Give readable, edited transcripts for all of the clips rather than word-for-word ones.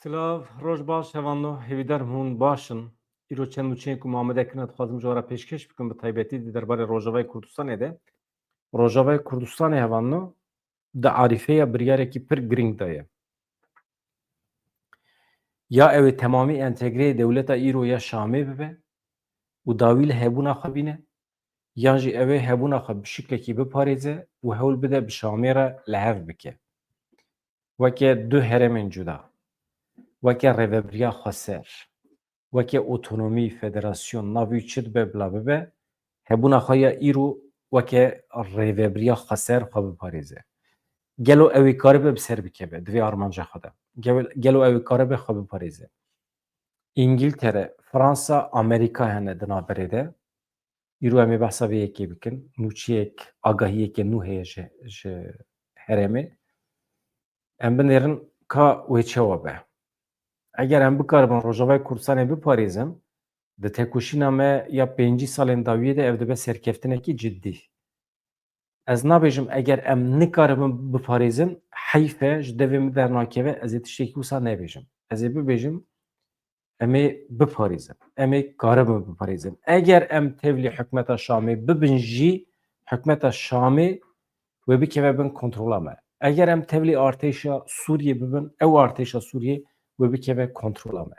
Silav, roj baş hevanno hêvîdar hûn baş in. Îro çend û çên ku Mamedekirine dixwazim ji we re pêşkêş bikim bi taybetî di derbarê Rojavayê Kurdistanê de. Rojavayê Kurdistanê hevanno di erîfeya biryarekî pir giring de ye. Ya ew ê temamî entegreyê dewleta îro ya Şamê bibe û dawî li hebûna xwe bîne, yan jî ew ê hebûna xwe bi şiklekî biparêze û hewl bide bi Şamê re li hev bike. Weke du herêmên cuda, weke rêveberiya Xweser, weke otonomî, federasyon navî çi dibe bila bibe, hebûna xwe ya îro weke rêveberiya Xweser xwe biparêze. Gelo ew ê karibe bi ser bikeve di vê armanca xwe de. Gelo ew ê karibe xwe biparêze. İngîltere, Fransa, Amerîka hene di navberê de. Îro em ê behsa vê yekê bikin. Nûçiyek, agahiyekê nû heye ji herêmê. Em binêrin ka wê çawa be. Eger em bikaribin Rojavayê Kurdistanê biparêzin, di têkoşîna me ya pêncî salên dawiyê de ev dibe serkeftinekî ciddî. Ez nabêjim eger em nikaribin biparêzin, heyf e ji devê min dernakeve, ez ê tiştekî wisa nebêjim. Ez ê bibêjim em ê biparêzin. Em ê karibin biparêzin. Eger em tevlî hikûmeta Şamê bibin jî, hikûmeta Şamê wê bikeve bin kontrola me. Eger em tevlî artêşa Sûriyê bibin, ew artêşa Sûriyê wê bikeve kontrola me.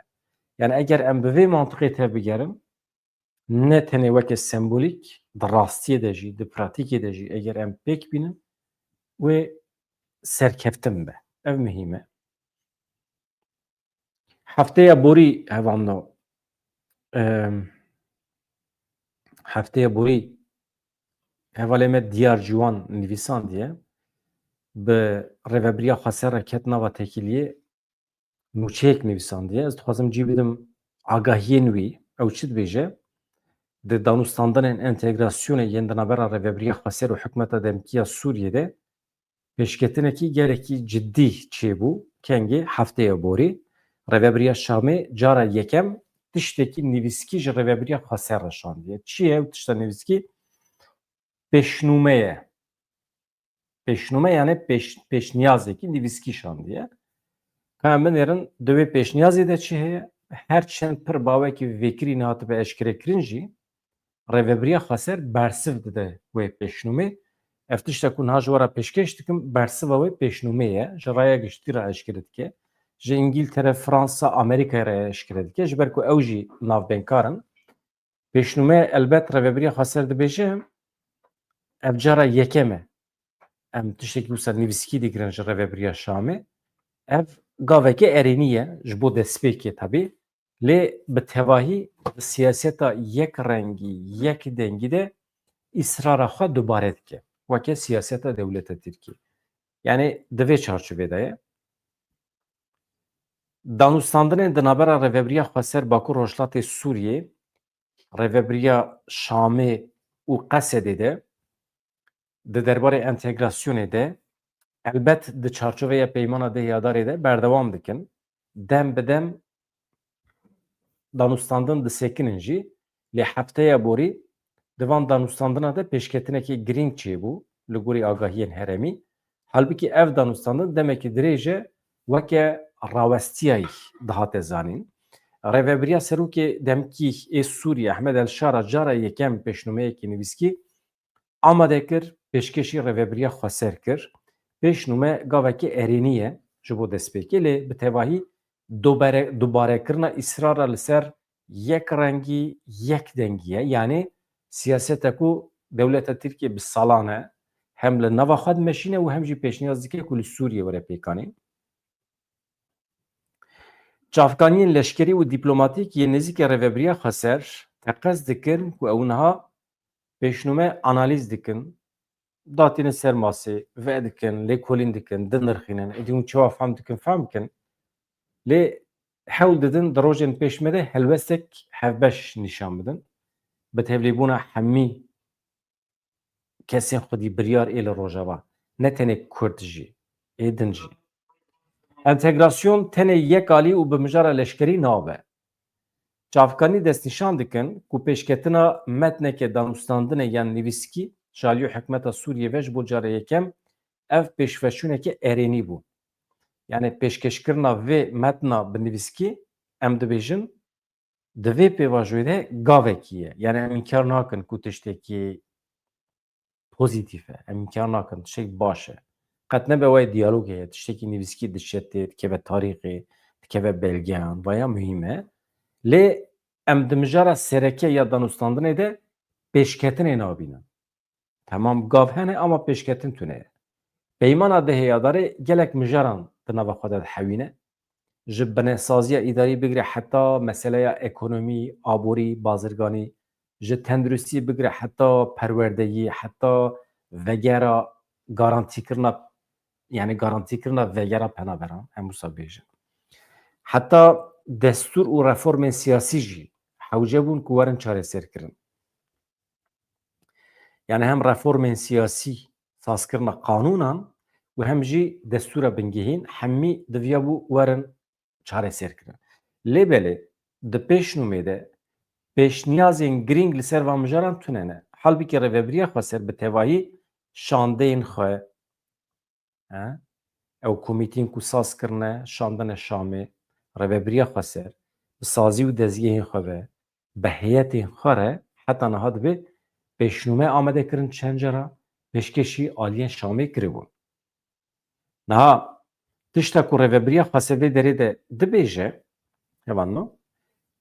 Yani eger em bi vê mantiqê tev bigerin, ne tenê weke sembolîk, di rastiyê de jî, di pratikê de jî eger em pêk bînin, wê serkeftin be. Ev mihîm e. Hefteya borî hevando hefteya borî hevalê me Diyar Ciwan nivîsandiye bi rêveberiya Xweser re ket nava tekiliyê nûçeyek nivîsandiye. Ez dixwazim cî bidim agahiyên wî ew çi dibêje di danûstandanên entegrasyonê yên di navbera rêveberiya Xweser û hikûmeta Demkî ya Sûriyê de pêşketinekî gelekî ciddî çêbû kengê hefteya borî rêveberiya Şamê cara yekem tiştekî nivîskî ji rêveberiya Xweser re şandiye. Çi ye ew tişta nivîskî? Pêşnûme ye. Pêşnûme yani pêşniyazekî nivîskî şandiye. Em binêrin di wê pêşniyazê de çi heye? Her çend pir bawekî vêkirî nehatibe eşkrekirin jî rêveberiya Xweser bersiv dide wê pêşnûmê. Ev tiştek ku niha ji we re pêşkêş dikim bersiva wê pêşnûmê ye. Ji raya giştî re eşkere dike. Ji İngîltere, Fransa, Amerîkayê re eşkere dike. Ji ber ku ew jî navbênkar in. Pêşnûmê elbet rêveberiya Xweser dibêje ev cara yekem e. Em tiştekî wisa nivîskî dikirin ji rêveberiya Şamê. Ev gaveke erênî ye ji bo destpêkê tevî. Lê bi tevahî siyaseta yek rengî, yek dengî de îsrara xwe dubare dike. Weke siyaseta dewleta Tirkiye. Yani di vê çarçovê de ye. Danûstandinên di navbera rêveberiya Xweser Bakur Rojhilatê Sûriyê, rêveberiya Şamê û Qesedê de di derbarê entegrasyonê de elbet di çarçoveya peymana dêyadarê de berdewam dikin. Dem bi dem danûstandin disekinin jî lê hefteya borî di van danûstandina de pêşketinekî giring çêbû li gorî agahiyên herêmî. Halbikî ev danûstandin demekî dirêj e weke rawestiyayî dihate zanîn. Rêveberiya Serokê Demkî ê Sûriye Ehmed El-Şara cara yekem pêşnûmeyekî nivîskî amade kir pêşkêşî rêveberiya Xweser kir. Pêşnûme gavekî erênî ye ji bo destpêkê lê bi tevahî dubarekirina îsrara li ser yek rengî, yek dengî ye. Yani siyaseta ku dewleta Tirkiye bi salan e hem li nava xwe dimeşîne û hem jî pêşniyaz dike ku li Sûriye were pêkanîn. Çavkaniyên leşkerî û dîplomatîk yên nêzîkê rêveberiya Xweser teqez dikin ku ew niha pêşnûme analîz dikin, datînin ser masê, vê dikin, lêkolîn dikin, dinirxînin, êdî hûn çawa fehm dikin, fehm bikin. Lê hewl didin di rojên pêş me de helbestek hevbeş nîşan bidin. Bi tevlîbûna hemî kesên xwedî biryar ê li Rojava. Ne tenê Kurd jî, ê din jî. Entegrasyon tenê yek alî û bi mijara leşkerî nabe. Çavkanî destnîşan dikin ku pêşketina metneke danûstandinê yan nivîskî ji aliyê hikûmeta Sûriyê ve ji bo cara yekem ev pêşveçûneke erênî bû. Yani pêşkêşkirina vê metna bi nivîskî em dibêjin di vê pêvajoyê de gavekî ye. Yani em înkar nakin ku tiştekî pozitif e. Em înkar nakin tiştek baş e. Qet nebe wê diyalog heye. Tiştekî nivîskî diçetê, dikeve tarîxê, dikeve belgeyan vaya mühim e. Lê em di mijara sereke ya danûstandinê de pêşketinê nabînin. Tamam gav hene ama pêşketin tune ye. Peymana dihêyadarê gelek mijaran di nava xwe de dihewîne. Ji binesaziya îdarî bigire heta meseleya ekonomî, aborî, bazirganî, ji tenduristiyê bigire heta perwerdeyî, heta vegera garantîkirina yani garantîkirina vegera penaberan em wisa bêjin. Heta destûr û reformên siyasî jî hewce bûn ku werin çareserkirin. Yani hem reformên siyasî sazkirina qanûnan û hem jî destûra bingehîn hemî diviya bû werin çareserkirin. Lêbelê di pêşnûmê de pêşniyazên girîng li ser van mijaran tune ne. Halbîkî rêveberiya Xweser bi tevahî şandeyên xwe ew komîteyên ku saz kirine şandina Şamê, rêveberiya Xweser bi sazî û dezgehên xwe ve bi heyetên xwe re heta niha dibe pêşnûme amadekirin çend cara pêşkêşî aliyên Şamê kiribûn. Niha tişta ku rêveberiya Xweser vê derê de dibêje hevanno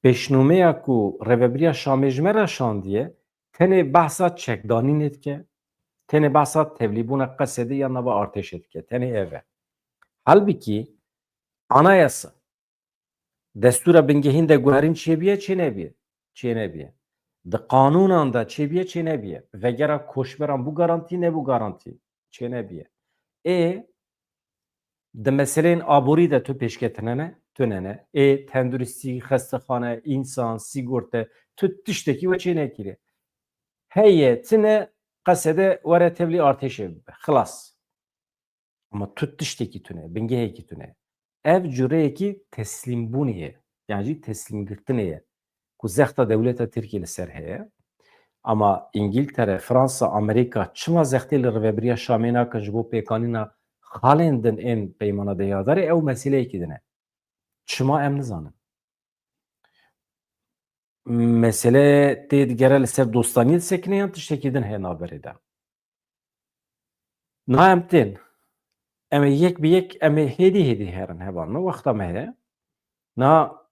pêşnûmeya ku rêveberiya Şamê ji me re şandiye tenê behsa çekdanînê dike, tenê behsa tevlîbûna Qesedê ya nava artêşê dike. Tenê ev e. Halbîkî anayasa destûra bingehîn de guherîn çêbiye çê nebiye. Çê nebiye. Di qanûnan da çêbiye çê nebiye. Vegera koçberan bû garantî nebû garantî. Çê nebiye. Di meseleyên aborî de tu pêşketine ne? Tune ne? Tenduristî, xestexane, însan, sîgorte tu tiştekî we çê nekiriye. Heye tune Qesedê were tevlî artêşê bibe. Xilas. Ama tu tiştekî tune, bingehekî tune. Ev cüreyekî teslîmbûnê ye. Yani jî teslîmgirtinê ye. Ku zexta dewleta Tirkiye li ser heye. Ama İngiltere, Fransa, Amerîka çima zextê li rêveberiya Şamê nakin ji bo pêkanîna xalên din ên peymana dêyadarê ew meseleyekî din e. Çima em nizanin. Mesele tê digere li ser dostaniyê disekine yan tiştekî din heye naberê de. Niha em tên. Em ê yek bi yek em ê hêdî herin hevan me wexta me heye. Niha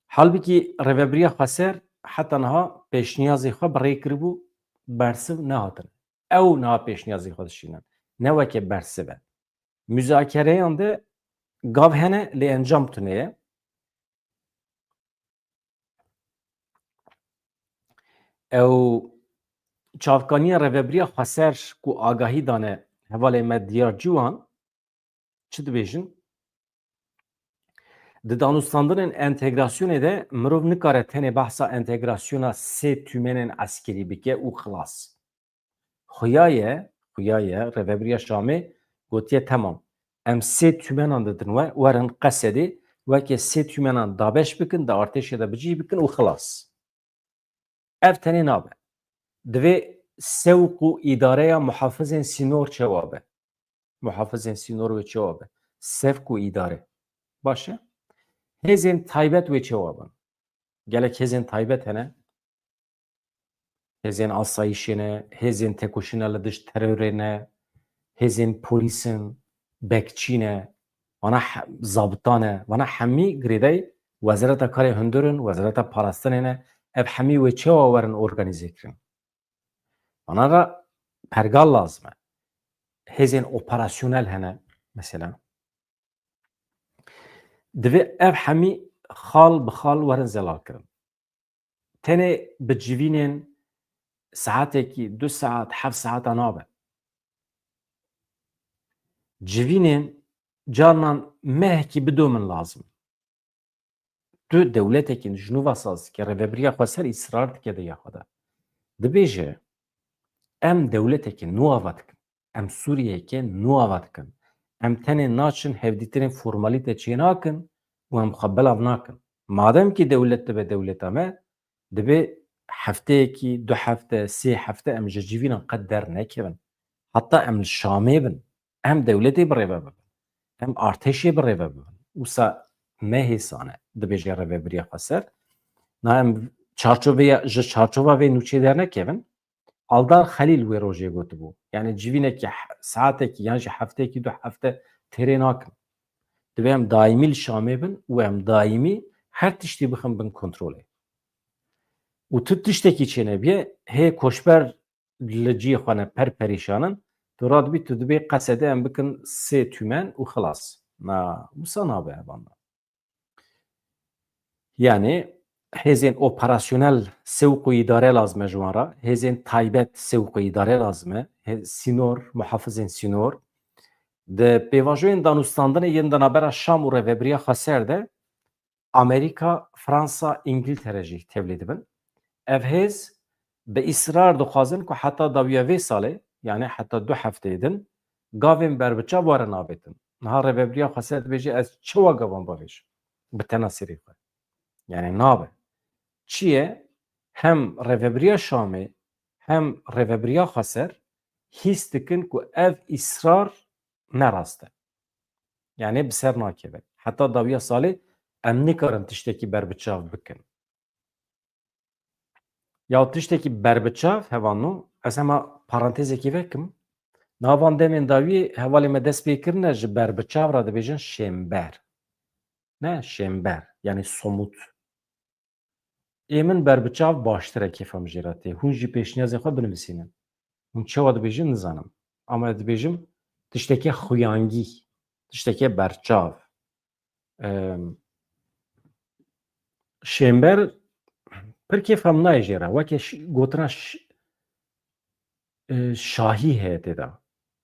halbîkî rêveberiya Xweser heta niha pêşniyazê xwe bi rê kiribû bersiv nehatin. Ew niha pêşniyazê xwe dişînin. Ne weke bersiv e. Müzakereyan de gav hene lê encam tune ye. Ew çavkaniya rêveberiya Xweser ku agahî dane hevalê me diyar ciwan çi dibêjin? Di danûstandinên entegrasyonê de mirov nikare tenê behsa entegrasyona sê tûmenên eskerî bike û xilas. Xuya ye rêveberiya Şamê gotiye temam. Em sê tûmenan didin we werin Qesedê weke sê tûmenan dabeş bikin, di artêşê de bicî bikin û xilas. Ev tenê nabe. Divê sewq û îdareya muhafizên sînor çawa be. Muhafizên sînor wê çawa be. Sevk û îdare. Baş e? Hêzên taybet wê çawa bin. Gelek hêzên taybet hene. Hêzên asayişê ne, hêzên tekoşîna li dijî terorê ne, hêzên polîsên, bekçî ne, wana zabitan e, wana hemî girêdayî Wezareta Karê Hundirên, Wezareta Parastinê ne, ev hemî wê çawa werin organîze kirin. Wana ra pergal lazim e. Hêzên operasyonel hene mesela. Divê ev hemî xal bi xal werin zelal kirin. Tenê bi civînên saatekî, 2 saat, 7 saata nabe. Civînên carinan mehekî bidomin lazim. Tu dewletekî ji nûva saz dike, rêveberiya Xweser îsrar dike diya xwe de. Dibêje em dewletekî nuava dikin. Em Sûriyeyeke nuava dikin. Em tenê naçin hevdîtirên formalîte çê nakin û em xwe belav nakin. Mademkî dewlet dibe dewleta me, dibe hefteyekî, 2 hefte, 3 hefte em ji civînan qet dernekevin. Heta em li Şamê bin. Em dewletê birêve bibin. em artêşê bi rêve bibin. Wisa me hêsane dibêje rêveberiya xweser. Na em çarçoveya ji çarçova vê nûçê dernekevin. Aldar Xelîl wê rojê gotibû. Yani civînekî saetekî yan jî heftekî du hefte têrê nakin. Divê em daîmî li Şamê bin û em daîmî her tiştî bixin bin kontrolê. û tu tiştekî çênebiye hê koçber li ciyê xwe ne perperîşanin, tu radibî tu dibê qesedê em bikin 3 tümen û xilas. Na wisa nabe evan. Yani hêzên operasyonel sewq û îdare lazim e ji wan re, hêzên taybet sewq û îdare lazim e, sînor, muhafizên sînor. Di pêvajoyên danûstandinê yên di navbera Şam û Rêveberiya Xweser de Amerîka, Fransa, İngiltere jî tevlî dibin. Ev hêz bi îsrar dixwazin ku heta dawiya vê salê, yani heta 2 hefteyê din, gavên berbiçav were navêtin. Niha Rêveberiya Xweser dibêje ez çawa gavan bavêjim bi tena serê xwe. Yani nabe. Çi ye? Hem Rêveberiya Şamê hem Rêveberiya Xweser hîs dikin ku ev îsrar ne rast e. Yani bi ser nakeve. Heta dawiya salê em nikarin tiştekî berbiçav bikin. Ya tiştekî berbiçav hevanû ez hema parantezekî vekim. Navan demên dawiyê hevalê me dest pê kirine ji berbiçav re dibêjin şêmber. Ne şêmber yani somut. Ê min berbiçav baştir e kêfa min jê re tê. Hûn jî pêşniyazên xwe binivîsînin. Hûn çawa dibêjin nizanim. Ama ez dibêjim tiştekî xuyangî, tiştekî berçav. Şêmber pir kêfa min nayê jê re. Weke gotina şahî heye têda.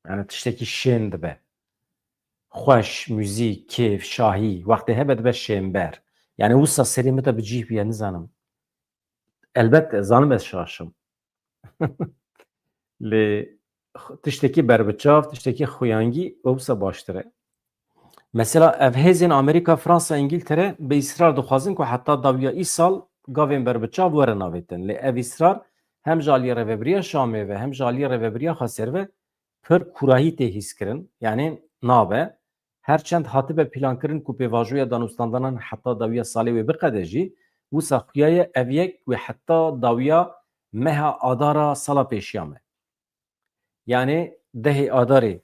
Yani tiştekî şên dibe. Xweş, müzik, kêf, şahî. Wextê hebe dibe şêmber. Yani wisa serê me de bi cih biye nizanim. Elbette zanim ez şaşim. Lê tiştekî berbiçav, tiştekî xuyangî wisa baştir e. Mesela ev hêzên Amerîka, Fransa, İngiltere bi îsrar dixwazin ku heta dawiya îsal gavên berbiçav were navêtin. Lê ev îsrar hem ji aliyê Rêveberiya Şamê ve hem ji aliyê Rêveberiya Xweser ve pir kurahî tê hîskirin. Yani nabe. Herçend hatibe plankirin ku pêvajoya danûstandanan heta dawiya salê wê biqede jî, wisa xuya ye ev yek wê heta dawiya meha adara sala pêşiya me. Yani dehê adarê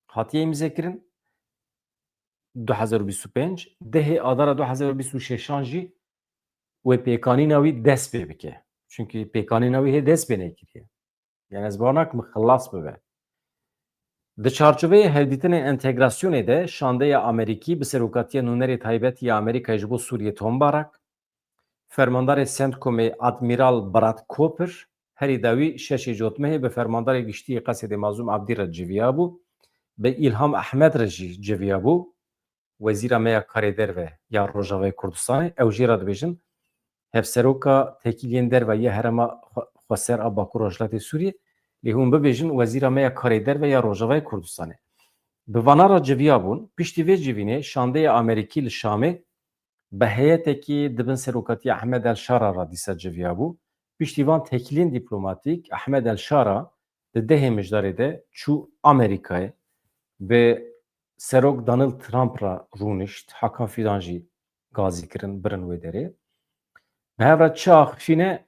hatiye îmzekirin 2025 dehê adara 2026 jî wê pêkanîna wî dest pê bike. Çünkü pêkanîna wî hê dest pê nekiriye. Yani ez bar nakim xilas bibe. Di çarçoveyê hevdîtinê entegrasyonê de şandeya Amerîkî bi serokatiya nûnerê taybetî ya Amerîkayê ji bo Sûriyê tombarak, fermandarê Centcomê Admiral Brad Cooper herî dawî şeşê cotmehê bi fermandarê giştiyê Qesedê Mazlûm Abdî re civiya bû, bi İlham Ehmed re jî civiya bû, Wezîra me ya Karê Derve ya Rojavayê Kurdistanê, ew jê re dibêjin hevseroka tekîliyên derve ya Herêma Xweser a Bakur Rojhilatê Sûriyê, lê hûn bibêjin Wezîra me ya Karê Derve ya Rojavayê Kurdistanê. Bi vana re civiya bûn, piştî vê civînê şandeya Amerîkî li Şamê bi heyetekî dibin serokatiya Ehmed el-Şara ra dîsa civiya bû. Piştî van tekîliyên dîplomatîk Ehmed el-Şara di dehê mijdarê de çû Amerîkayê bi serok Donald Trump ra rûnişt, Hakan Fidan jî gazî kirin birin wê derê. Bi hev re çi axivîne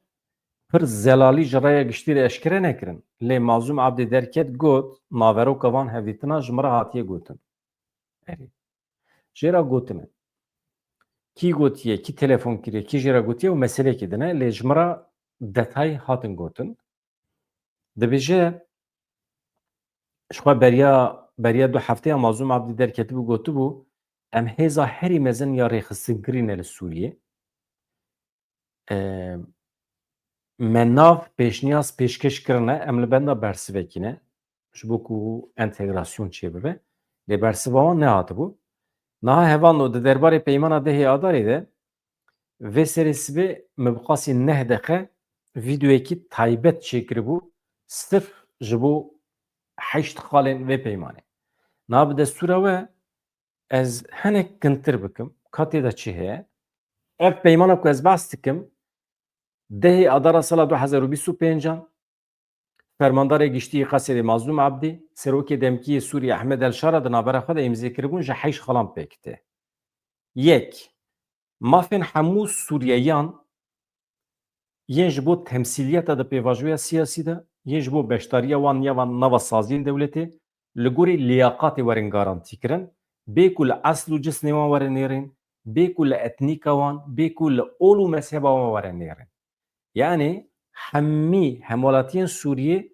pir zelalî ji raya giştî re eşkere nekirin. Lê Mazlûm Abdî derket got naveroka van hevdîtina ji min re hatiye gotin. Erê. Jê ra gotine. Kî gotiye, kî telefon kiriye, kî jê ra gotiye û meselekê din e, lê ji min re detay hatin gotin. Dibêje ji xwe beriya du hefteya Mazlûm Abdî derketibû gotibû em hêza herî mezin ya rêxistinkirinê li Sûriyê me nav pêşniyaz pêşkeş kirine em li benda bersivekî ne ji bo ku entegrasyon çê bibe lê bersiva wan nehatibû. Niha hevan û di derbarê peymana dehê adarê de vê serê sibê me bi qasî 9 deqe vîdeoyekî taybet çêkiribû sirf ji bo 8 xalên vê peymanê. Niha bi destûra we ez hinek gintir bikim ka tê de çi heye. Ev peymana ku ez behs dikim dehê adara sala 2025-an Fermandarê giştî Qesedê Mazlûm Ebdî, Serokê Demkiyê Sûriye Ehmed Elşara di navbera xwe de imzêkiribûn ji heyş xelan pêkite. Yek, mafên hemû Sûriyeyan yên ji bo temsîliyeta di pêvajoya siyasî de, yên ji bo beşdariya wan ya van nava saziyên dewletê li gorî liyaqatê werin garantîkirin, bê ku li esl û cisnê wan were nêrên, bê ku li etnîka wan, bê ku li ol û mezheba wan were nêrên. Yani hemî hemwalatiyên Sûriyê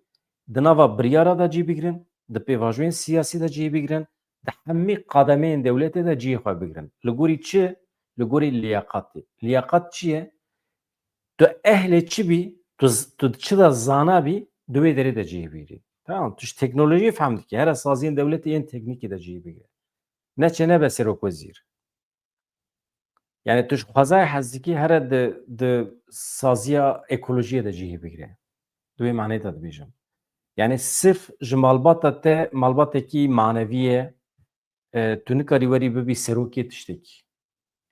di nava biryara de cî bigirin, di pêvajoyên siyasî de cî bigirin, di hemî qademeyên dewletê de cî xwe bigirin. Li gorî çi? Li gorî liyaqatê. Liyaqat çi ye? Tu ehlê çi bî, tu çi de zana bî, di wê derê de cî bigirî. Tamam, tu ji teknolojiyê fehm dikî. Here saziyên dewletê yên teknîkê de cî bigire. Neçe nebe serokwezîr. Yani tu ji xwezaya hez dikî here di saziya ekolojiyê de cî bigire. Di wê manayê de dibêjim. Yani sırf ji malbata te malbatekî manevî ye, tu nikarî werî bibî serokê tiştekî.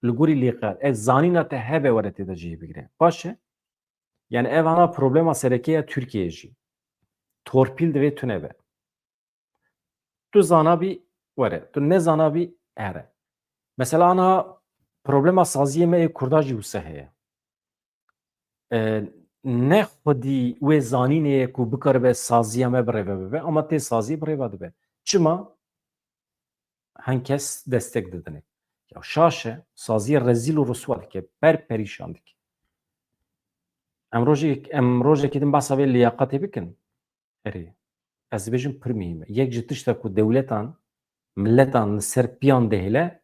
Li gorî lêqer, ev zanîna te hebe were tê de cî bigire. Baş e? Yani ev ana problema serekê Tirkiyeyê jî. Torpîl divê tune be. Tu zanabî were, tu nezanabî here. Mesela ana problema saziyê me ê Kurda jî wisa heye. Ne xwedî wê zanînê ye ku bikaribe saziya me birêve bibe ama tê sazî birêve dibe. Çima? Henkes destek didine. Ya şaş e, saziyê rezîl û riswa dike, perperîşan dike. Em rojekê din behsa vê liyaqetê bikin. Erê, ez dibêjim pir mîhîm e. Yek ji tişta ku dewletan, milletan li ser piyan dihêle,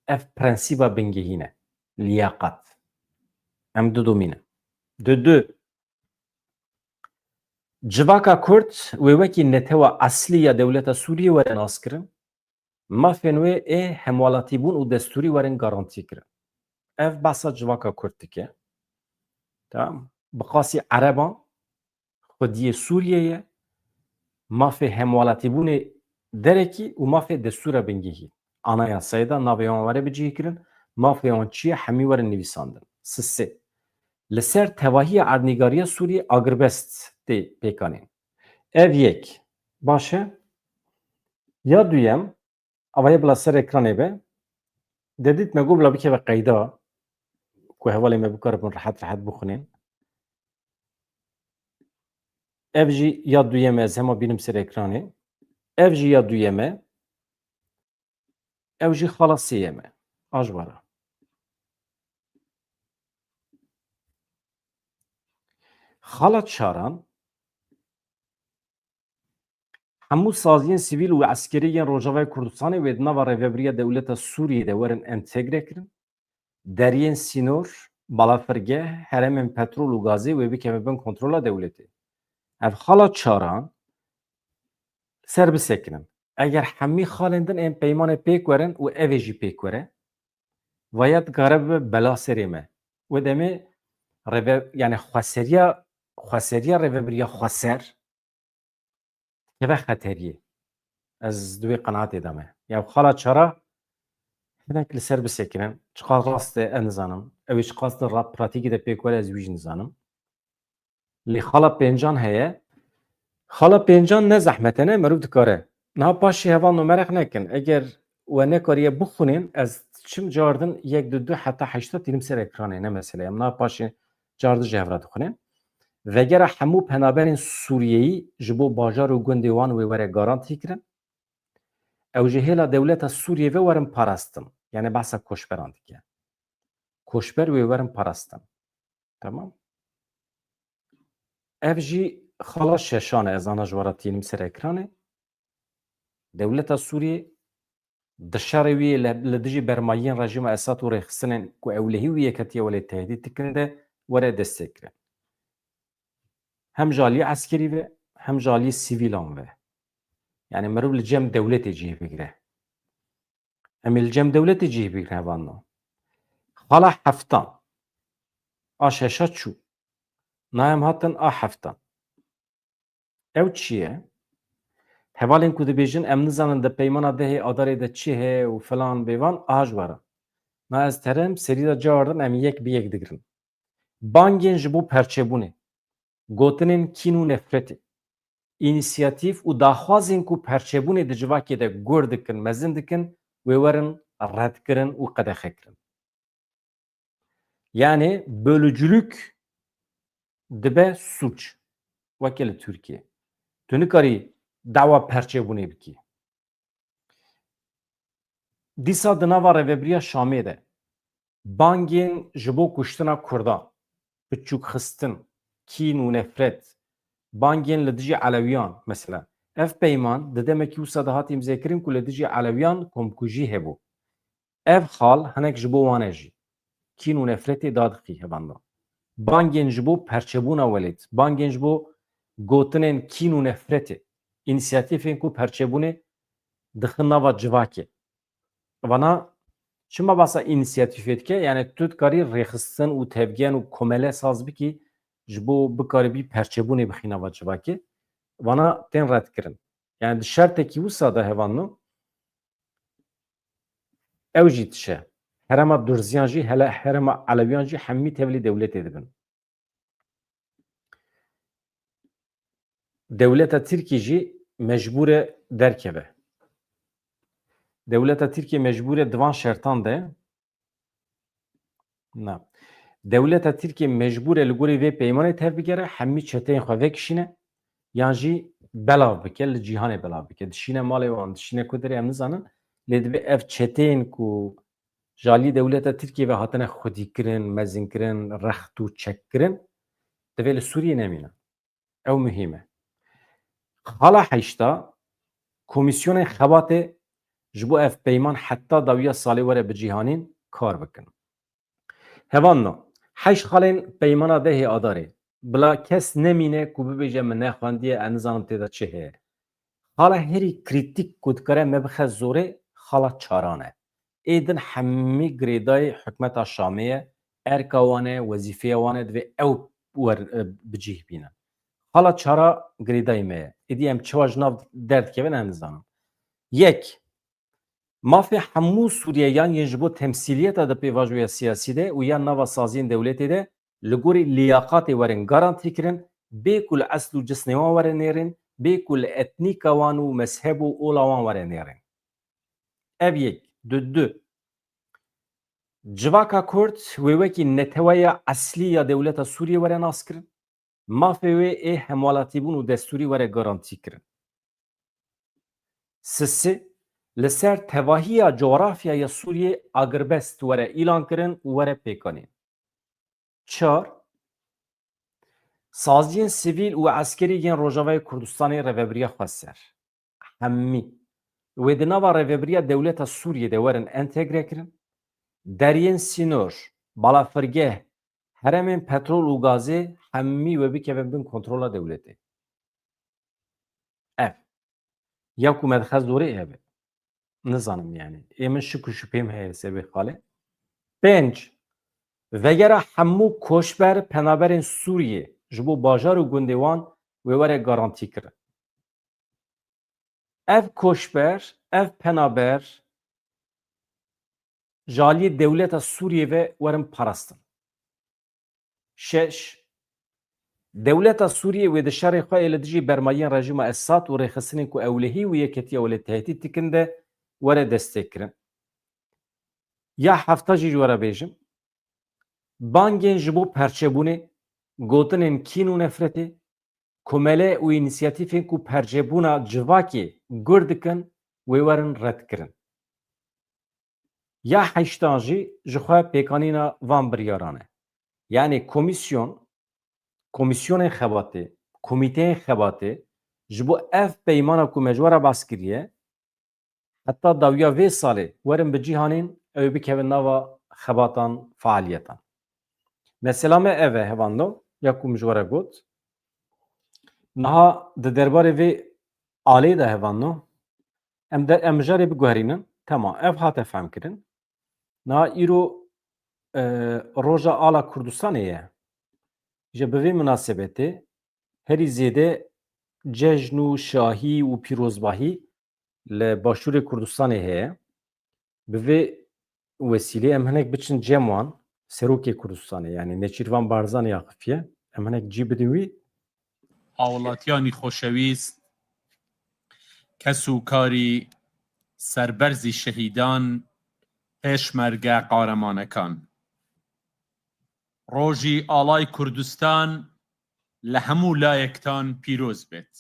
ev prensîba bingehîn e. Liyaqat. Em didomîne. Du, civaka Kurd wê wekî netewa eslî ya dewleta Sûriyê were naskirin, mafên wê ê hemwalatîbûn û destûrî werin garantîkirin. Ev behsa civaka Kurd dike. Tamam. Bi qasî ereban, xwediyê Sûriyeyê, mafê hemwalatîbûnê derekî û mafê destûra bingehî. Anayasayê de navê wan were bicihêkirin, mafê wan çi ye hemî werin nivîsandin. Sê. Li ser tevahiya erdnîgariya Sûriyê agirbest tê pêkanîn. Ev yek. Baş e? Ya duyem, avayê bila ser ekranê be, dedît me got bila bikeve qeyda ku hevalê me bikaribin rehet bixwînin. Ev jî ya duyem e, ez hema bînim ser ekranê. Ev jî ya duyem e, ew jî xala sêyem e. A ji wara. Xala çaran hemû saziyên sivîl û eskerî yên Rojavayê Kurdistanê wê di nava rêveberiya dewleta Sûriyê de werin entegre kirin. Deriyên sînor, balafirgeh, heremên petrol û gazê wê bikeve bin kontrola dewletê. Ev xala çaran ser bisekinin. Eger hemî xalên din ên peymanê pêk werin û ev ê jî pêk were, vaya dikare bibe bela serê me. Wê demê yani xweseriya rêveberiya xweser keve xeteriyê. Ez di wê qenaetê de me. Ya xala çara hinek li ser bisekinin. Çiqas rast e ez nizanim. Ew ê çiqas din pratîkê de pêk were ez wî jî nizanim. Lê xala pêncan heye. Xala pêncan ne zehmet e ne merûv dikare. Niha paşê heval numerek nekin. Eger we nekariye bixwînin ez çim cardin yek du heta heşta tînim ser ekranê ne mesele ye. Niha paşê cardi ji hev re dixwînin. Vegera hemû penaberên Sûriyeyî ji bo bajar û gundê wan wê were garantî kirin. Ew ji hêla dewleta Sûriyê ve werin parastin. Yani behsa koçberan dike. Koçber wê werin parastin. Tamam. Ev jî xala şeşan e ez ana ji wara tînim ser ekranê. Dewleta Sûriyê di şerê wî li dijî bermayiyên rejima Esad û rêxistinên ku ewlehî wî yeketiye welê tehdît dikin de were destê kirin. Hem ji aliyê eskerî ve hem ji aliyê sivîlan ve. Yani merûv li cem dewletê cih bigire. Em ê li cem dewletê cih bigirin hevan. Xala heftan. A şeşa çû. Nayem hatin a heftan. Ew çi ye? Hevalên ku dibêjin em nizanin di peymana dehê adarê de çi heye û filan bêvan a ji wara. Na ez terim serî de cardin em yek bi yek digirin. Bangên ji bo perçebûnê, gotinên kîn û nefretê, inisiyatif û daxwazên ku perçebûnê di civakê de gur dikin, mezin dikin, wê werin redkirin û qedexekirin. Yani bölücülük dibe suç. Wekî li Tirkiye. Tu nikarî dawa perçebûnê bikî. Dîsa di nava Rêveberiya Şamê de bangên ji bo kuştina Kurdan, biçûkxistin, kîn û nefret, bangên li dijî Elewiyan mesela. Ev peyman di demekî wisa de hat îmzêkirin ku li dijî Elewiyan komkujî hebû. Ev hal hinek ji bo wan e jî. Kîn û nefretê dadixî hevan da. Bangên ji bo perçebûna welêt, bangên ji bo gotinên kîn û nefretê, înisiyatîfên ku perçebûnê dixin nava civakê. Vana çima basa înisiyatîfê dike, yani tu dikarî rêxistin û tevgiyan û komele saz bikî ji bo bikarî bî perçebûnê bixî nava civakê. Vana tên redkirin. Yani di şertekî wisa de hevanno ew jî tişe. Herema Durziyan jî hele herema Elewiyan jî hemî tevlî dewletê dibin. Dewleta Tirkî jî mecbûr e derkeve. Dewleta Tirkiye mecbûr e divan şertan de na. Dewleta Tirkiye mecbûr e li gorî vê peymanê tev bigere hemî çeteyên xwe vekişîne yan jî belav bike li cîhanê belav bike. Dişîne malê wan, dişîne ku derê em nizanin lê divê ev çeteyên ku ji aliyê dewleta Tirkiye ve hatine xwedîkirin, mezinkirin, rext û çekkirin divê li Sûriyê nemînin. Ew muhîm e. Hala heşta komîsyonên xebatê ji bo ev peyman heta dawiya salê were bi cîhanîn kar bikin. Hevanno, heş xalên peymana dehê adarê bila kes nemîne ku bibêje min nexwendiye em nizanim têda çi heye. Hala herî krîtîk ku dikare me bixe zorê hala çaran e. Êdin hemî girêdayê hikûmeta Şamê ye, erka wan e, wezîfeya wan e divê ew bicih bînin. Hala çara girêdayê me ye. Êdî em çawa ji nav derdikevin em nizanin. Yek, mafê hemû Sûriyeyan yên ji bo temsîliyeta di pêvajoya siyasî de û yan nava saziyên dewletê de li gorî liyaqatê werin garantîkirin bê ku li esl û cisnê wan were nêrên, bê ku li etnîka wan û mezheb û ola wan were nêrên. Ev yek. Du, civaka Kurd wê wekî neteweya eslî ya dewleta Sûriye were nas kirin. Mafê wê ê hemwalatîbûn û destûrî were garantî kirin. Sisê, li ser tevahiya coğrafyaya Sûriyê agirbest were îlan kirin û were pêkanîn. Çar, saziyên sivîl û eskerî yên Rojavayê Kurdistanê rêveberiya xwe ser. Hemî. Wê di nava rêveberiya dewleta Sûriyê de werin entegre kirin. Deryên sînor, balafirgeh, heremên petrol û gazê hemî we bikevin bin kontrola dewletê. Ev. Ya ku me dixe zorê ev e. Nizanim yani. Ê min şik û şüpheyim heye sebê xalê. Pênc. Vegera hemû koçber penaberên Sûriyê ji bo bajar û gundê wan wê were garantî kirin. Ev koçber, ev penaber ji aliyê dewleta Sûriyê ve werin parastin. Şeş. Dewleta Sûriyê wê di şerê xwe ê li dijî bermayiyên rejîma Esad û rêxistinên ku ewlehî û yeketiya welê tehdît dikin de were destê kirin. Ya hefta jî were bêjim, bangên ji bo perçebûnê, gotinên kîn û nefretê, komele û înisiyatîfên ku perçebûna civakê gur dikin wê werin redkirin. Ya heştan jî ji xwe pêkanîna van biryaran e. Yani komisyonên xebatê, komîteyên xebatê ji bo ev peymana ku me ji were bas kiriye heta dawiya vê salê werin bi cîhanîn ew bikevin nava xebatan fealiyetan. Mesela me ev e hevando ya ku min ji were got niha di derbarê vê alê de hevando em mijarê biguherînin tema ev hate femkirin niha îro roja ala Kurdistanê ye ji bi vê münasebetê herî zêde cejn û şahî û pîrozbahî li başûrê Kurdistanê heye. Bi vê wesîlê em hinek biçin cem wan serokê Kurdistanê yani Nêçîrvan Barzanî ya Xifiye em hinek cî bidin wî هاوڵاتیانی خۆشەویست کەس و کاری سەربەرزی شەهیدان پێشمەرگە قارەمانەکان ڕۆژی ئاڵای کوردستان لە هەموو لایەکتان پیرۆز بێت.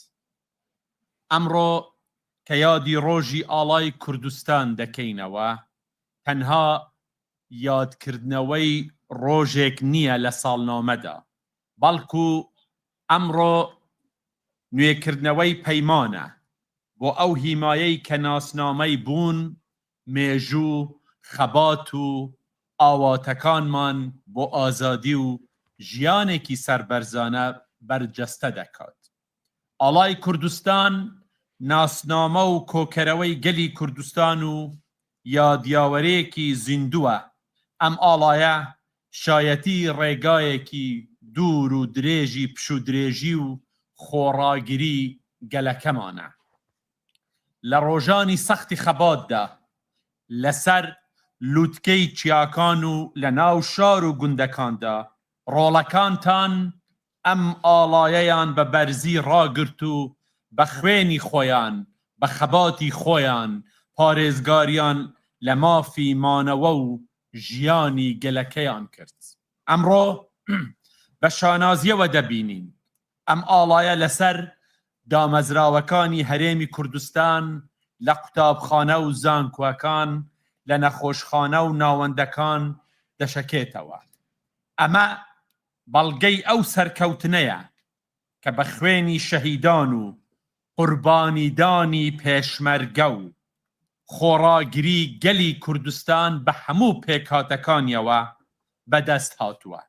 ئەمڕۆ کە یادی ڕۆژی ئاڵای کوردستان دەکەینەوە تەنها یادکردنەوەی ڕۆژێک نییە لە ساڵنامەدا، بەڵکو ئەمڕۆ نوێکردنەوەی پەیمانە بۆ ئەو هیمایەی کە ناسنامەی بوون، مێژوو، خەبات و ئاواتەکانمان بۆ ئازادی و ژیانێکی سەربەرزانە بەرجەستە دەکات. ئاڵای کوردستان ناسنامە و کۆکەرەوەی گەلی کوردستان و یادیاوەرەیەکی زیندووە. ئەم ئاڵایە شایەتی ڕێگایەکی دوور و درێژی پشودرێژی و خۆڕاگیری گەلەکەمانە. لە ڕۆژانی سەختی خەباتدا لەسەر لووتکەی چیاکان و لە ناو شار و گوندەکاندا ڕۆڵەکانتان ئەم ئاڵایەیان بە بەرزی ڕاگرت و بە خوێنی خۆیان بە خەباتی خۆیان پارێزگاریان لە مافی مانەوە و ژیانی گەلەکەیان کرد. ئەمڕۆ بە شانازیەوە دەبینین ئەم ئاڵایە لەسەر دامەزراوەکانی هەرێمی کوردستان لە قوتابخانە و زانکۆکان لە نەخۆشخانە و ناوەندەکان دەشەکێتەوە. ئەمە بەڵگەی ئەو سەرکەوتنەیە کە بە خوێنی شەهیدان و قوربانیدانی پێشمەرگە و خۆڕاگیری گەلی کوردستان بە هەموو پێکهاتەکانیەوە بەدەست هاتووە.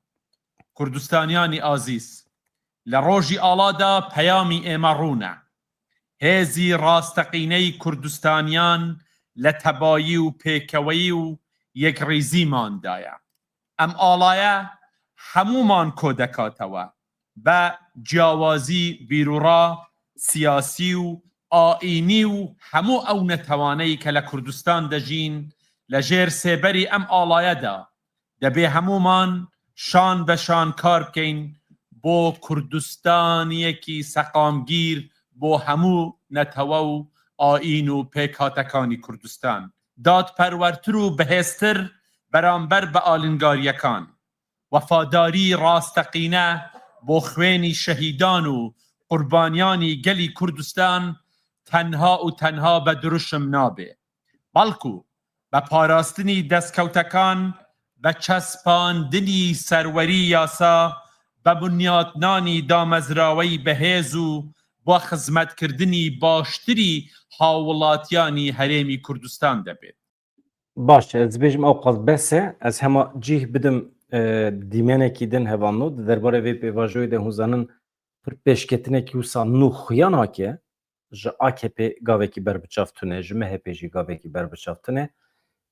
کوردستانیانی ئازیز، لە ڕۆژی ئاڵادا پەیامی ئێمە ڕوونە. هێزی ڕاستەقینەی کوردستانیان لە تەبایی و پێکەوەی و یەکڕیزیماندایە. ئەم ئاڵایە هەمومان کۆ دەکاتەوە بە جیاوازی بیرروڕا، سیاسی و ئائینی و هەموو ئەو نەتەوانەی کە لە کوردستان دەژین لە ژێر سێبەری ئەم ئاڵایەدا دەبێ هەمومان شان بە شان کار بکەین بۆ کوردستانیەکی سەقامگیر بۆ هەموو نەتەوە و ئائین و پێکهاتەکانی کوردستان، دادپەروەرتر و بەهێزتر بەرامبەر بە ئالنگاریەکان، وەفاداری ڕاستەقینە بۆ خوێنی شەهیدان و قوربانیانی گەلی کوردستان تەنها و تەنها بە دروشم نابێ، بەڵکو بە پاراستنی دەستکەوتەکان، بە چەسپاندنی سەروەری یاسا، بە بنیاتنانی دامەزراوەی بەهێز و بۆ خزمەتکردنی باشتری هاوڵاتیانی هەرێمی کوردستان دەبێت. باش، ez dibêjim ew qas bes e. Ez hema cih bidim dîmenekî din hevanno di derbarê vê pêvajoyê de hûzanin pir pêşketinekî wisa nû xuyan hake ji AKP gavekî berbiçav tune, ji MHP jî gavekî berbiçav tune.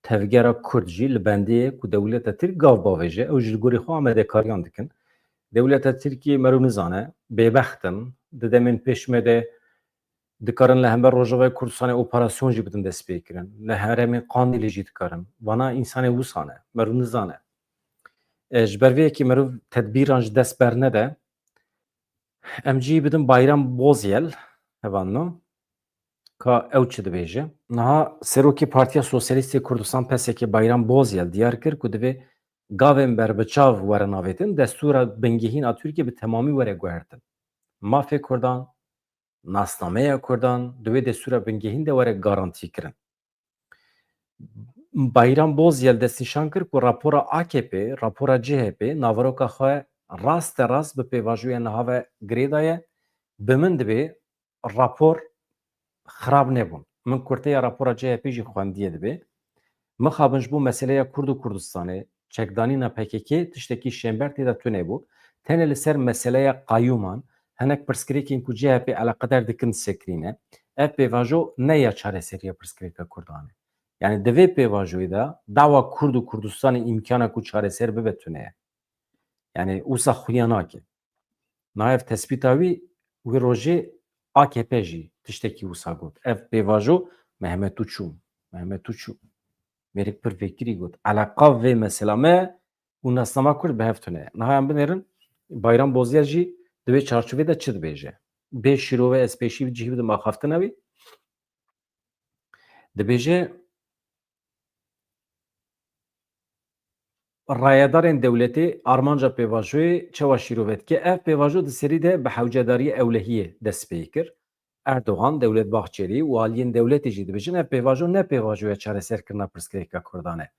Tevgera Kurd jî li bendiyê ku dewleta Tirk gav bavêje, ew ji gorî xwe amedekariyan dikin. Dewleta Tirkiyê me rû nizane, bêbextin, di demên pêş me de dikarin li hember Rojavayê Kurdistanê operasyon jî bidin dest pêkirin, li herêmên Qandîlê jî dikarin. Vana însanê wisa ne, me rû nizane. Ji ber vê yekî merov tedbîran ji dest bernede, em cî bidin Bayram Bozyel hevanno ka ew çi dibêje. Niha Serokê Partiya Sosyalîstê Kurdistan PSK Bayram Bozyel diyar kir ku divê gavên berbiçav were navêtin, destûra bingehîna Tirkiye bi temamî were guhertin. Mafê Kurdan, nasnameya Kurdan divê destûra bingehîn de were garantî kirin. Bayram Bozyel destnîşan kir ku rapora AKP, rapora CHP navaroka xwe rast rast bi pêvajoya niha ve girê daye. Bi min dibê rapor xirab nebûn. Min kurteya rapora CHP jî xwendiye dibê. Mixabin ji bo meseleya Kurd û Kurdistanê çekdanîna PKK tiştekî şember têda tune bû. Tenê li ser meseleya qayûman hinek pirsgirêkên ku CHP eleqedar dikin sekirîne. Ev pêvajo ne ya çareseriya pirsgirêka Kurdan e. Yani divê pêvajoyê de dawa Kurd û Kurdistanê imkana ku çareser bibe tune ye. Yani wisa xuya nake. Niha ev tespîta wî wê rojê AKP jî tiştekî wisa got. Ev pêvajo Mehmet Uçû mêrik pir vekirî got. Eleqa vê mesela me û nasnama Kurd bi hev tune ye. Niha em binêrin Bayram Bozyel jî divê çarçovê de çi dibêje. bê şîrove ez pêşî cihî bidim axaftina wî dibêje rayedarên dewletê armanca pêvajoyê çawa şîrove dike. Ev pêvajo di serî de bi hewcedariyê ewlehiyê dest pê kir. Erdogan, Devlet Bahçeli û aliyên dewletê jî dibêjin ev pêvajo ne pêvajoya çareserkirina pirsgirêka Kurdan e.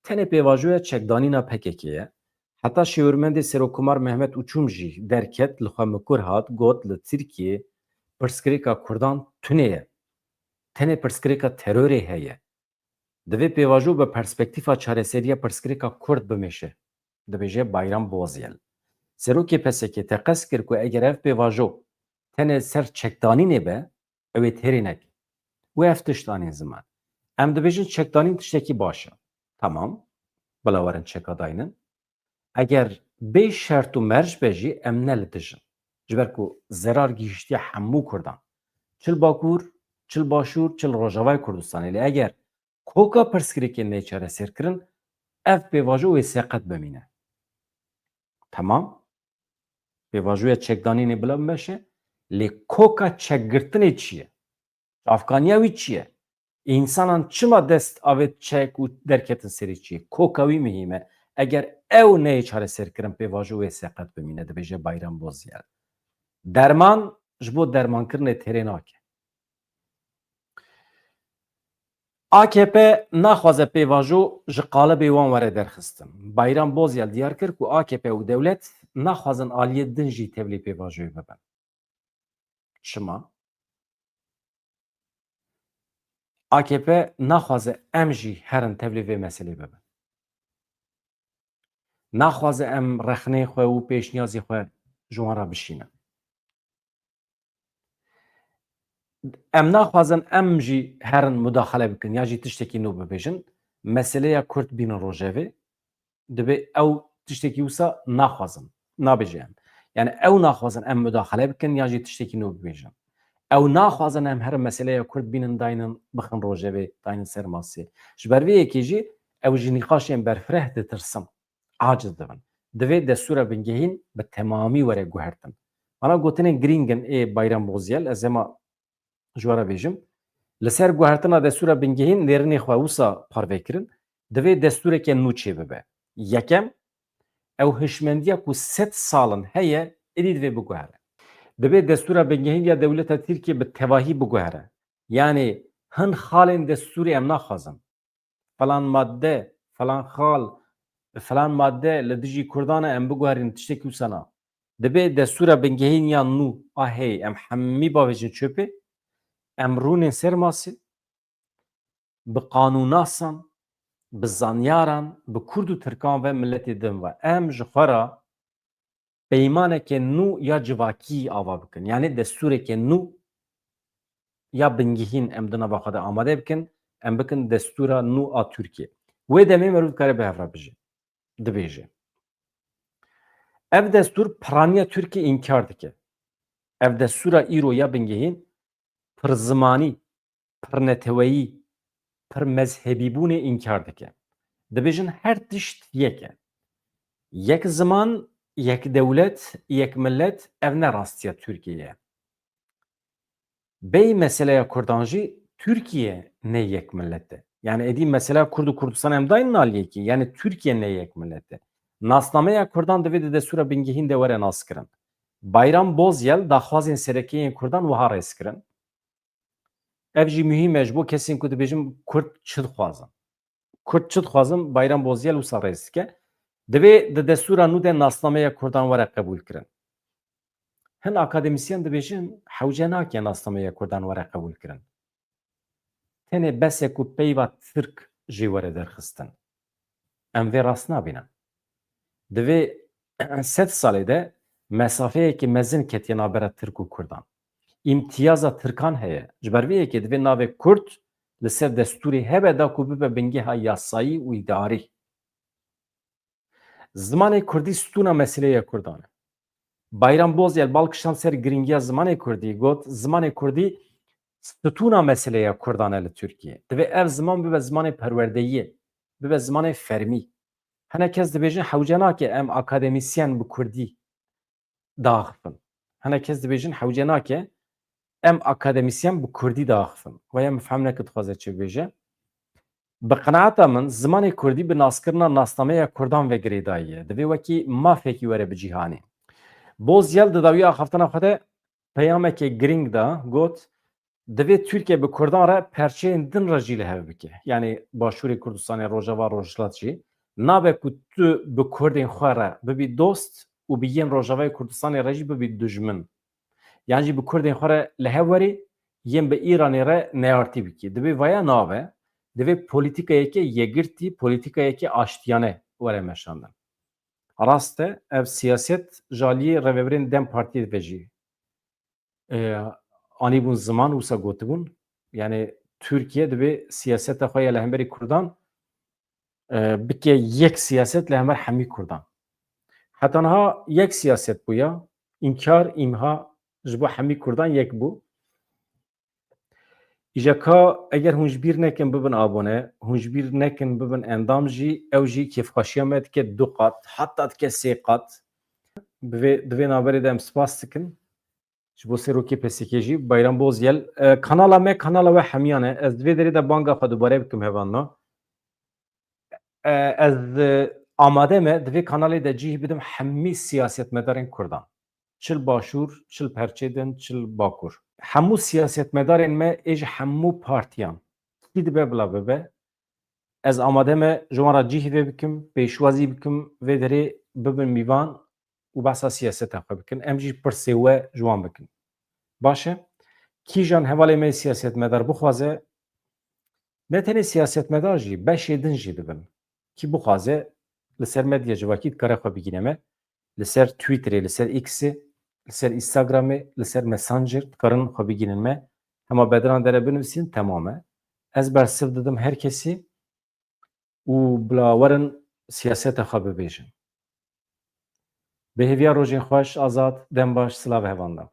Tenê pêvajoya çekdanîna PKK ye. Heta şêwirmendê Serokkomar Mehmet Uçum jî derket li xwe mikur hat got li Tirkiyê pirsgirêka Kurdan tune ye. Tenê pirsgirêka terorê heye. Divê pêvajo bi perspektîfa çareseriya pirsgirêka Kurd bimeşe. Dibêje Bayram Bozyel. Serokê PSK te qes kir ku eger ev pêvajo tenê ser çekdanînê be, ew ê têrê neke. Û ev tiştanên ziman. Em dibêjin çekdanîn tiştekî baş e. Tamam, bila werin çekadayînin. Eger bê şert û merc be jî em ne li dijin. Ji ber ku zerar gihîştiya hemû Kurdan. Çil Bakur, çil Başûr, çil Rojavayê Kurdistanê. Lê eger koka pirsgirêkê nêçareserkirin, ev pêvajo wê seqet bimîne. Tamam. Pêvajoya çekdanînê bila bimeşe. Lê koka çekgirtinê çi ye? Afganiya wî çi ye? İnsanan çima dest avê çek û derketin serî çi ye? Koka wî mihîm e. Eger ew neyê çareserkirin pêvajo wê seqet bimîne dibêje Bayram Bozyel. Derman ji bo dermankirinê têrê nake. AKP naxwaze pêvajo ji qalibê wan were derxistin. Bayram Bozyel diyar kir ku AKP û dewlet naxwazin aliyê din jî tevlî pêvajoyê bibin. Çima? AKP naxwaze em jî herin tevlî vê meselê bibin. Naxwaze em rexnê xwe û pêşniyazê xwe ji wan re bişînin. Em naxwazin em jî herin mudaxele bikin ya jî tiştekî nû bibêjin. Meseleya Kurd bînin rojevê dibe ew tiştekî wisa naxwazin. Nabêje em. Yani ew naxwazin em mudaxele bikin ya jî tiştekî nû bibêjin. Ew naxwazin em herin meseleya Kurd bînin dayînin bixin rojevê, dayînin ser masê. Ji ber vê yekê jî ew ji nîqaşên berfireh ditirsin. Aciz dibin. Divê destûra bingehîn bi temamî were guhertin. Bana gotinên girîngin ê Bayram Bozyel ez ema ji we re bêjim. Li ser guhertina destûra bingehîn nêrinê xwe wisa parvekirin, divê destûrekê nû çê bibe. Yekem, ew hişmendiya ku 100 salin heye êdî divê biguhere. Divê destûra bingehîn ya dewleta Tirkiye bi tevahî biguhere. Yani hin xalên destûrê em naxwazin. Falan madde, falan xal, falan madde li dijî Kurdan e em biguherîn tiştekî wisa na. Divê destûra bingehîn ya nû a hey em hemî bavêjin çöpê, em rûnên ser masê, bi qanûnasan, bi zanyaran, bi Kurd û Tirkan ve milletê din ve em ji xwe re peymanekê nû ya civakî ava bikin. Yani destûrekê nû ya bingehîn em di nava xwe de amade bikin, em bikin destûra nû a Tirkiye. Wê demê merû dikare bi hev re bije. Dibêje. Ev destûr piraniya Tirkiye înkar dike. Ev destûra îro ya bingehîn pir zimanî, pir neteweyî, pir mezhebîbûnê înkar dike. Dibêjin her tişt yek e. Yek ziman, yek dewlet, yek millet ev ne rastiya Tirkiye ye. Bey meseleya Kurdan jî Tirkiye ne yek millet e. Yani edî mesela Kurd û Kurdistan em dayîn aliyê ki. Yani Tirkiye ne yek millet e. Nasnameya Kurdan divê di destûra bingehîn de were naskirin. Bayram Bozyel daxwazên serekeyên Kurdan wiha rêskirin. Ev jî mühîm e ji bo kesên ku dibêjin Kurd çi dixwazin. Kurd çi dixwazin Bayram Bozyel wisa rêz dike. Divê di destûra nû de nasnameya Kurdan were qebûl kirin. Hin akademisyen dibêjin hewce nake nasnameya Kurdan were qebûl kirin. Tenê besek û peyva Tirk jî were derxistin. Em vê rast nabînin. Divê 100 salê de mesafeyekî mezin ketiye navbera Tirk û Kurdan. İmtiyaza Tirkan heye. Ji ber vê yekê divê navê Kurd li ser destûrê hebe da ku bibe bingeha yasayî û îdarî. Zimanê Kurdî stûna meseleya Kurdan e. Bayram Bozyel balkişan ser giringiya zimanê Kurdî got zimanê Kurdî stûna meseleya Kurdan e li Tirkiye. Divê ev ziman bibe zimanê perwerdeyî, bibe zimanê fermî. Hinek kes dibêjin hewce nake em akademisyen bi Kurdî daxivin. hene kes dibêjin hewce nake em akademisyen bi Kurdî daxivin ve em fhem neke dixwaze çi bêje bi qenaeta min zimanê Kurdî bi naskirina nasnameya Kurdan vegirê daye divê wekî mafekî were bi cîhanê Bozyel di dawiya axaftina xwe de peyamekê giring da got divê Tirkiye bi Kurdan re perçeyên din re jî li hev bike yani Başûrê Kurdistanê Rojava Rojhilat jî nabe ku tu bi Kurdên xwe re bibî dost û bi yên Rojavayê Kurdistanê re jî bibî dijmin yan jî bi Kurdên xwe re li hev werî yên bi Îranê re neyartî bikî divê vaya nabe divê polîtîkayekê yekgirtî polîtîkayekê aştiyane were meşandin rast e ev siyaset ji aliyê revebirên Dem Partiyê ve jî anîbûn ziman wisa gotibûn yani Türkiye divê siyaseta xwe ya li hemberî Kurdan bike yek siyaset li hemer hemî Kurdan heta niha yek siyaset bûye înkar îmha ji bo hemî Kurdan yek bû îjeka eger hûn ji bîr nekin bibin abone hûn ji bîr nekin bibin endam jî ew jî kêfxweşiya me dike du qat heta dike sê qat divê naberê de em spas dikin ji bo serokê PSK jî Bayram Bozyel kanala me kanala we hemiyan e ez divê derê de banga xwe dubare bikim hevanna ez amade me divê kanalê de cih bidim hemî siyasetmedarên Kurdan çil Başûr çil Perçedin çil Bakur hemû siyasetmedarên me ê ji hemû partiyan kî dibe bila bibe ez amade me ji wan re cih vê bikim pêşwazî bikim vê derê bibin mîvan û behsa siyaseta xwe bikin em jî pirsê we ji wan bikin baş e kîjan hevalê me siyasetmedar bixwaze ne tenê siyasetmedar jî beşê din jî dibin kî bixwaze li ser medya civakî dikare xwe bigîne me li ser Twitterê li ser X'ê li ser Instagramê li ser Messenger dikarin xwe bigînin me hema bediran dere binivîsin temam e ez bersiv didim her kesî û bila werin siyaseta xwe bibêjin bi hêviya rojên xweş azad dem baş silav hevanda